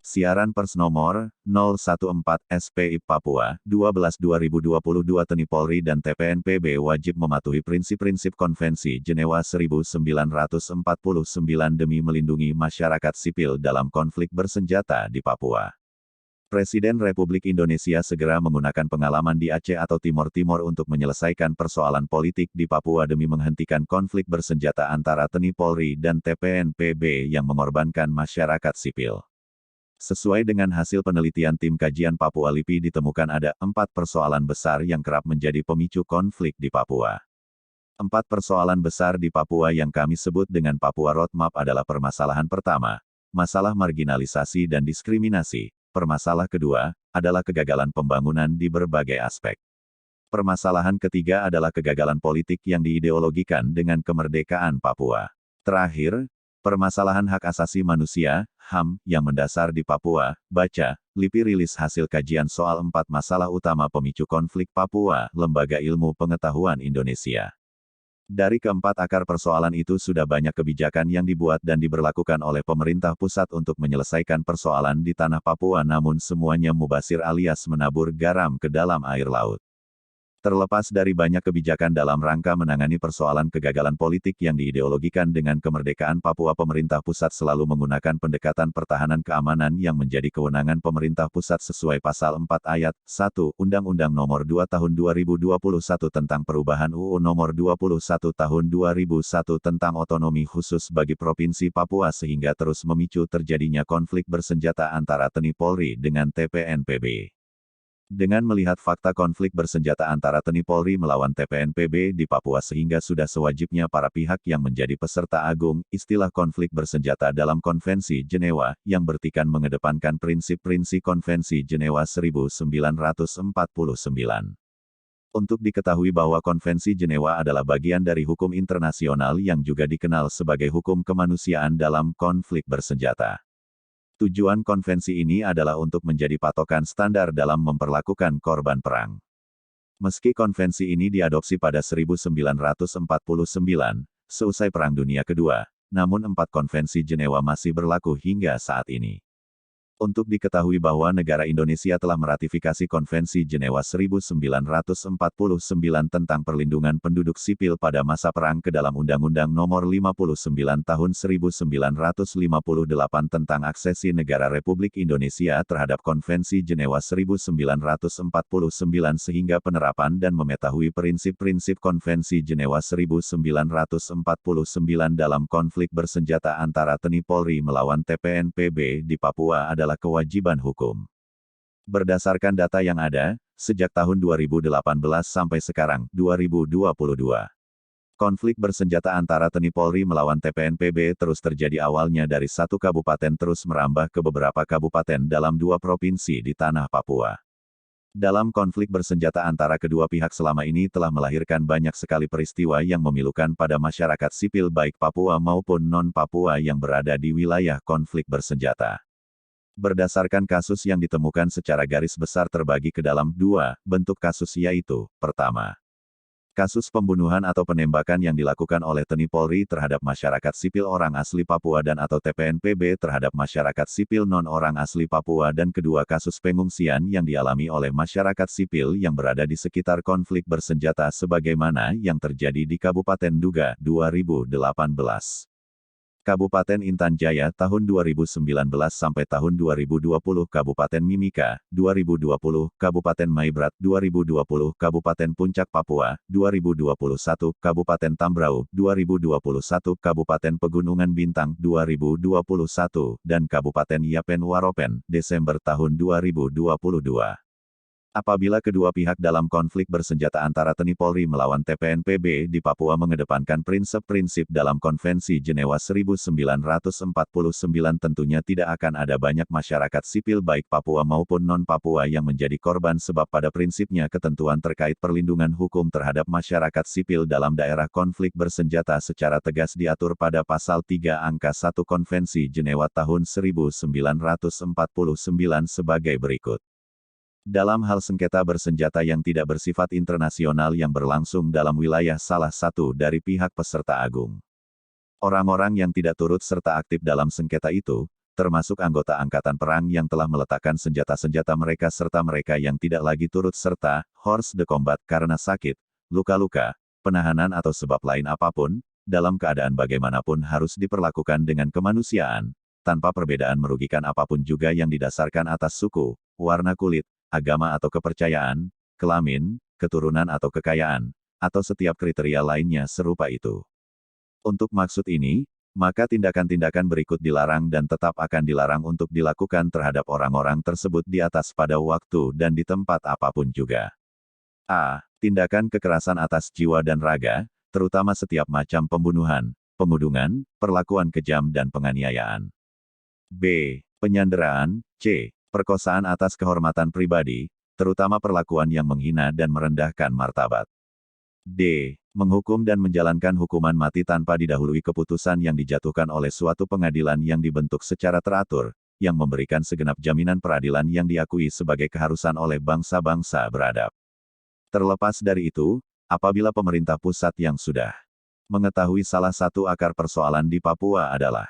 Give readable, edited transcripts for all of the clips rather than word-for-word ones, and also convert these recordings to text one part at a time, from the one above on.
Siaran pers nomor 014 SPI Papua 12/2022 TNI Polri dan TPNPB wajib mematuhi prinsip-prinsip Konvensi Jenewa 1949 demi melindungi masyarakat sipil dalam konflik bersenjata di Papua. Presiden Republik Indonesia segera menggunakan pengalaman di Aceh atau Timor Timur untuk menyelesaikan persoalan politik di Papua demi menghentikan konflik bersenjata antara TNI Polri dan TPNPB yang mengorbankan masyarakat sipil. Sesuai dengan hasil penelitian tim kajian Papua LIPI ditemukan ada 4 persoalan besar yang kerap menjadi pemicu konflik di Papua. 4 persoalan besar di Papua yang kami sebut dengan Papua Roadmap adalah permasalahan pertama, masalah marginalisasi dan diskriminasi. Permasalahan kedua, adalah kegagalan pembangunan di berbagai aspek. Permasalahan ketiga adalah kegagalan politik yang diideologikan dengan kemerdekaan Papua. Terakhir, permasalahan hak asasi manusia, HAM, yang mendasar di Papua. Baca, LIPI rilis hasil kajian soal 4 masalah utama pemicu konflik Papua, Lembaga Ilmu Pengetahuan Indonesia. Dari keempat akar persoalan itu sudah banyak kebijakan yang dibuat dan diberlakukan oleh pemerintah pusat untuk menyelesaikan persoalan di tanah Papua, namun semuanya mubazir alias menabur garam ke dalam air laut. Terlepas dari banyak kebijakan dalam rangka menangani persoalan kegagalan politik yang diideologikan dengan kemerdekaan Papua, pemerintah pusat selalu menggunakan pendekatan pertahanan keamanan yang menjadi kewenangan pemerintah pusat sesuai Pasal 4 Ayat 1 Undang-Undang Nomor 2 Tahun 2021 tentang Perubahan UU Nomor 21 Tahun 2001 tentang Otonomi Khusus bagi Provinsi Papua, sehingga terus memicu terjadinya konflik bersenjata antara TNI Polri dengan TPNPB. Dengan melihat fakta konflik bersenjata antara TNI Polri melawan TPNPB di Papua, sehingga sudah sewajibnya para pihak yang menjadi peserta agung, istilah konflik bersenjata dalam Konvensi Jenewa, yang bertikan mengedepankan prinsip-prinsip Konvensi Jenewa 1949. Untuk diketahui bahwa Konvensi Jenewa adalah bagian dari hukum internasional yang juga dikenal sebagai hukum kemanusiaan dalam konflik bersenjata. Tujuan konvensi ini adalah untuk menjadi patokan standar dalam memperlakukan korban perang. Meski konvensi ini diadopsi pada 1949, seusai Perang Dunia Kedua, namun 4 konvensi Jenewa masih berlaku hingga saat ini. Untuk diketahui bahwa negara Indonesia telah meratifikasi Konvensi Jenewa 1949 tentang perlindungan penduduk sipil pada masa perang ke dalam Undang-Undang Nomor 59 Tahun 1958 tentang aksesi negara Republik Indonesia terhadap Konvensi Jenewa 1949, sehingga penerapan dan mengetahui prinsip-prinsip Konvensi Jenewa 1949 dalam konflik bersenjata antara TNI Polri melawan TPNPB di Papua adalah kewajiban hukum. Berdasarkan data yang ada, sejak tahun 2018 sampai sekarang, 2022, konflik bersenjata antara TNI Polri melawan TPNPB terus terjadi, awalnya dari 1 kabupaten terus merambah ke beberapa kabupaten dalam 2 provinsi di tanah Papua. Dalam konflik bersenjata antara kedua pihak selama ini telah melahirkan banyak sekali peristiwa yang memilukan pada masyarakat sipil baik Papua maupun non-Papua yang berada di wilayah konflik bersenjata. Berdasarkan kasus yang ditemukan secara garis besar terbagi ke dalam 2 bentuk kasus, yaitu, pertama, kasus pembunuhan atau penembakan yang dilakukan oleh TNI Polri terhadap masyarakat sipil orang asli Papua dan atau TPNPB terhadap masyarakat sipil non-orang asli Papua, dan kedua, kasus pengungsian yang dialami oleh masyarakat sipil yang berada di sekitar konflik bersenjata sebagaimana yang terjadi di Kabupaten Duga, 2018. Kabupaten Intan Jaya tahun 2019 sampai tahun 2020, Kabupaten Mimika, 2020, Kabupaten Maibrat, 2020, Kabupaten Puncak Papua, 2021, Kabupaten Tambrau, 2021, Kabupaten Pegunungan Bintang, 2021, dan Kabupaten Yapen Waropen, Desember tahun 2022. Apabila kedua pihak dalam konflik bersenjata antara TNI Polri melawan TPNPB di Papua mengedepankan prinsip-prinsip dalam Konvensi Jenewa 1949, tentunya tidak akan ada banyak masyarakat sipil baik Papua maupun non-Papua yang menjadi korban, sebab pada prinsipnya ketentuan terkait perlindungan hukum terhadap masyarakat sipil dalam daerah konflik bersenjata secara tegas diatur pada Pasal 3 Angka 1 Konvensi Jenewa tahun 1949 sebagai berikut. Dalam hal sengketa bersenjata yang tidak bersifat internasional yang berlangsung dalam wilayah salah satu dari pihak peserta agung, orang-orang yang tidak turut serta aktif dalam sengketa itu, termasuk anggota angkatan perang yang telah meletakkan senjata-senjata mereka serta mereka yang tidak lagi turut serta, hors de combat karena sakit, luka-luka, penahanan atau sebab lain apapun, dalam keadaan bagaimanapun harus diperlakukan dengan kemanusiaan, tanpa perbedaan merugikan apapun juga yang didasarkan atas suku, warna kulit, agama atau kepercayaan, kelamin, keturunan atau kekayaan, atau setiap kriteria lainnya serupa itu. Untuk maksud ini, maka tindakan-tindakan berikut dilarang dan tetap akan dilarang untuk dilakukan terhadap orang-orang tersebut di atas pada waktu dan di tempat apapun juga. A. Tindakan kekerasan atas jiwa dan raga, terutama setiap macam pembunuhan, pengudungan, perlakuan kejam dan penganiayaan. B. Penyanderaan. C. Perkosaan atas kehormatan pribadi, terutama perlakuan yang menghina dan merendahkan martabat. D. Menghukum dan menjalankan hukuman mati tanpa didahului keputusan yang dijatuhkan oleh suatu pengadilan yang dibentuk secara teratur, yang memberikan segenap jaminan peradilan yang diakui sebagai keharusan oleh bangsa-bangsa beradab. Terlepas dari itu, apabila pemerintah pusat yang sudah mengetahui salah satu akar persoalan di Papua adalah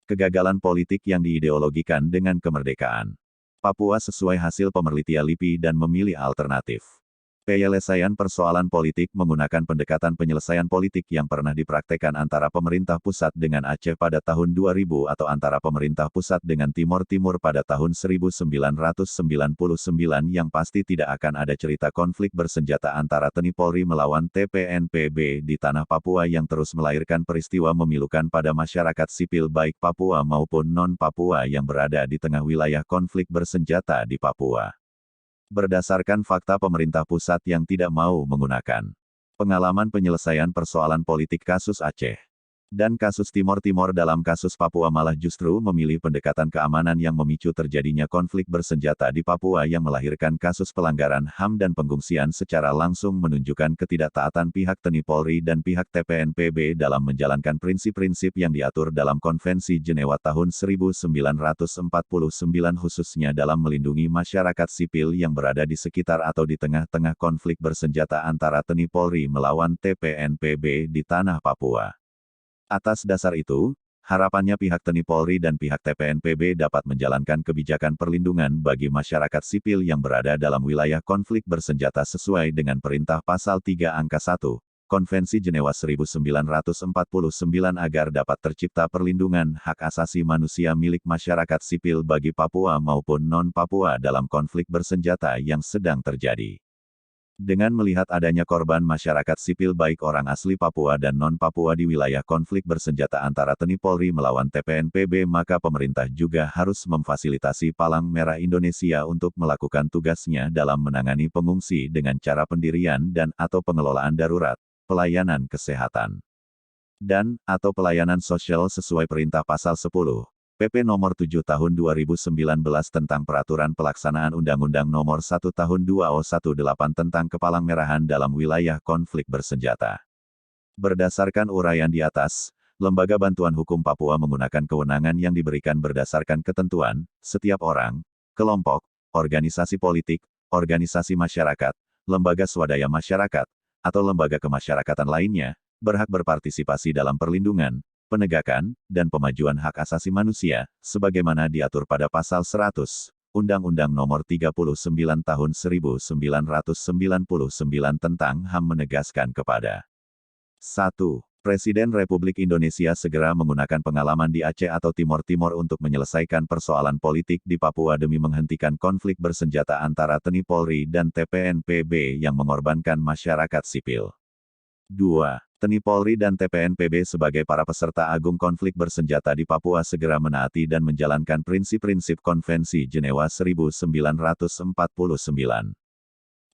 kegagalan politik yang diideologikan dengan kemerdekaan Papua sesuai hasil penelitian LIPI dan memilih alternatif penyelesaian persoalan politik menggunakan pendekatan penyelesaian politik yang pernah dipraktekkan antara pemerintah pusat dengan Aceh pada tahun 2000 atau antara pemerintah pusat dengan Timor Timur pada tahun 1999 yang pasti tidak akan ada cerita konflik bersenjata antara TNI Polri melawan TPNPB di tanah Papua yang terus melahirkan peristiwa memilukan pada masyarakat sipil baik Papua maupun non-Papua yang berada di tengah wilayah konflik bersenjata di Papua. Berdasarkan fakta pemerintah pusat yang tidak mau menggunakan pengalaman penyelesaian persoalan politik kasus Aceh dan kasus Timor Timor dalam kasus Papua malah justru memilih pendekatan keamanan yang memicu terjadinya konflik bersenjata di Papua yang melahirkan kasus pelanggaran HAM dan pengungsian secara langsung menunjukkan ketidaktaatan pihak TNI Polri dan pihak TPNPB dalam menjalankan prinsip-prinsip yang diatur dalam Konvensi Jenewa tahun 1949 khususnya dalam melindungi masyarakat sipil yang berada di sekitar atau di tengah-tengah konflik bersenjata antara TNI Polri melawan TPNPB di tanah Papua. Atas dasar itu, harapannya pihak TNI Polri dan pihak TPNPB dapat menjalankan kebijakan perlindungan bagi masyarakat sipil yang berada dalam wilayah konflik bersenjata sesuai dengan Perintah Pasal 3 Angka 1, Konvensi Jenewa 1949 agar dapat tercipta perlindungan hak asasi manusia milik masyarakat sipil bagi Papua maupun non-Papua dalam konflik bersenjata yang sedang terjadi. Dengan melihat adanya korban masyarakat sipil baik orang asli Papua dan non-Papua di wilayah konflik bersenjata antara TNI Polri melawan TPNPB maka pemerintah juga harus memfasilitasi Palang Merah Indonesia untuk melakukan tugasnya dalam menangani pengungsi dengan cara pendirian dan atau pengelolaan darurat, pelayanan kesehatan, dan atau pelayanan sosial sesuai Perintah Pasal 10. PP Nomor 7 Tahun 2019 tentang Peraturan Pelaksanaan Undang-Undang Nomor 1 Tahun 2018 tentang Kepalangmerahan dalam wilayah konflik bersenjata. Berdasarkan uraian di atas, Lembaga Bantuan Hukum Papua menggunakan kewenangan yang diberikan berdasarkan ketentuan, setiap orang, kelompok, organisasi politik, organisasi masyarakat, lembaga swadaya masyarakat, atau lembaga kemasyarakatan lainnya, berhak berpartisipasi dalam perlindungan, penegakan, dan pemajuan hak asasi manusia, sebagaimana diatur pada Pasal 100, Undang-Undang Nomor 39 Tahun 1999 tentang HAM menegaskan kepada 1. Presiden Republik Indonesia segera menggunakan pengalaman di Aceh atau Timor Timor untuk menyelesaikan persoalan politik di Papua demi menghentikan konflik bersenjata antara TNI Polri dan TPNPB yang mengorbankan masyarakat sipil. 2. TNI Polri dan TPNPB sebagai para peserta agung konflik bersenjata di Papua segera menaati dan menjalankan prinsip-prinsip Konvensi Jenewa 1949.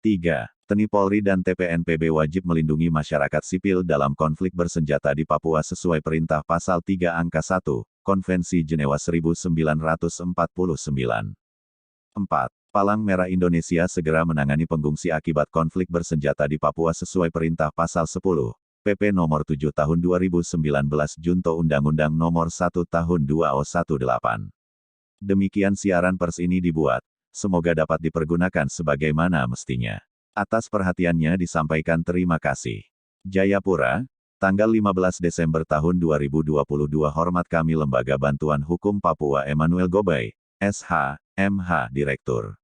3. TNI Polri dan TPNPB wajib melindungi masyarakat sipil dalam konflik bersenjata di Papua sesuai Perintah Pasal 3 Angka 1, Konvensi Jenewa 1949. 4. Palang Merah Indonesia segera menangani pengungsi akibat konflik bersenjata di Papua sesuai Perintah Pasal 10. PP Nomor 7 Tahun 2019 Junto Undang-Undang Nomor 1 Tahun 2018. Demikian siaran pers ini dibuat, semoga dapat dipergunakan sebagaimana mestinya. Atas perhatiannya disampaikan terima kasih. Jayapura, Tanggal 15 Desember tahun 2022. Hormat kami Lembaga Bantuan Hukum Papua Emmanuel Gobay, SH, MH Direktur.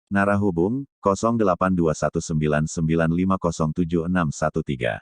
Narahubung, 082199507613.